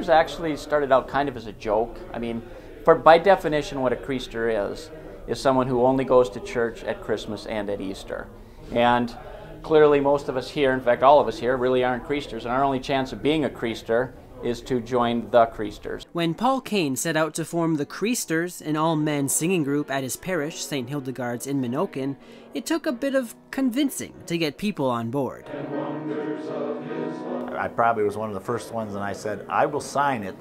Chreasters actually started out kind of as a joke. I mean, by definition, what a Chreaster is someone who only goes to church at Christmas and at Easter. And clearly most of us here, in fact all of us here, really aren't Chreasters, and our only chance of being a Chreaster is to join the Chreasters. When Paul Kane set out to form the Chreasters, an all-men singing group at his parish, St. Hildegard's in Menoken, it took a bit of convincing to get people on board. I probably was one of the first ones, and I said, I will sign it,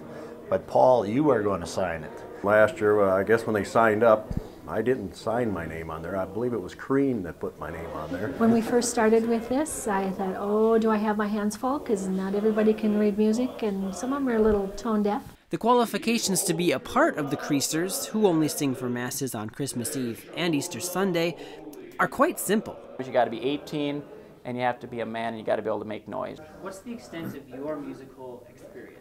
but Paul, you are going to sign it. Last year, I guess when they signed up, I didn't sign my name on there. I believe it was Crean that put my name on there. When we first started with this, I thought, oh, do I have my hands full? Because not everybody can read music, and some of them are a little tone deaf. The qualifications to be a part of the Chreasters, who only sing for Masses on Christmas Eve and Easter Sunday, are quite simple. You got to be 18, and you have to be a man, and you got to be able to make noise. What's the extent of your musical experience?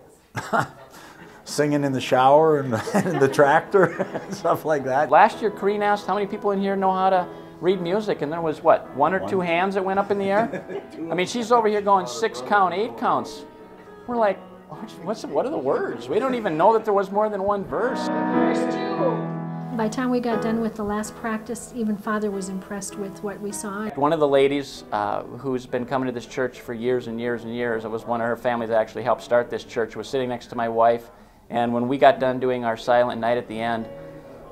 Singing in the shower and in the tractor and stuff like that. Last year, Crean asked how many people in here know how to read music, and there was, what, one or two hands that went up in the air? I mean, she's over here going 6 count, 8 counts. We're like, what are the words? We don't even know that there was more than one verse. Verse 2. By the time we got done with the last practice, even Father was impressed with what we saw. One of the ladies who's been coming to this church for years and years and years, it was one of her families that actually helped start this church, was sitting next to my wife, and when we got done doing our silent night at the end,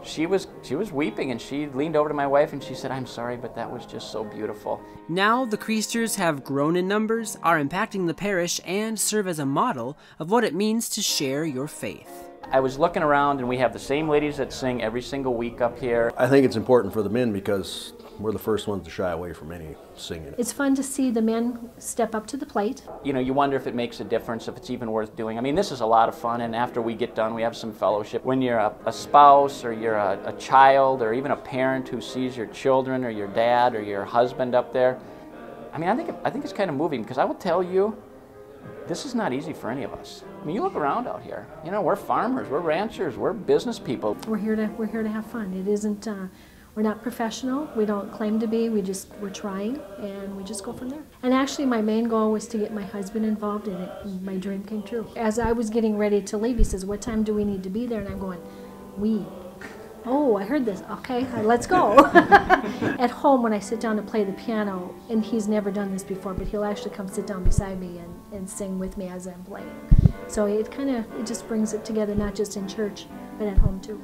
she was weeping, and she leaned over to my wife and she said, I'm sorry, but that was just so beautiful. Now the Chreasters have grown in numbers, are impacting the parish, and serve as a model of what it means to share your faith. I was looking around, and we have the same ladies that sing every single week up here. I think it's important for the men because we're the first ones to shy away from any singing. It's fun to see the men step up to the plate. You know, you wonder if it makes a difference, if it's even worth doing. I mean, this is a lot of fun, and after we get done, we have some fellowship. When you're a spouse, or you're a child, or even a parent who sees your children, or your dad, or your husband up there, I mean, I think it's kind of moving, because I will tell you, this is not easy for any of us. I mean, you look around out here. You know, we're farmers, we're ranchers, we're business people. We're here to have fun. It isn't. We're not professional. We don't claim to be. We're trying, and we just go from there. And actually, my main goal was to get my husband involved in it. And my dream came true. As I was getting ready to leave, he says, "What time do we need to be there?" And I'm going, "We." Oh, I heard this. Okay, let's go. At home, when I sit down to play the piano, and he's never done this before, but he'll actually come sit down beside me and sing with me as I'm playing. So it just brings it together, not just in church, but at home too.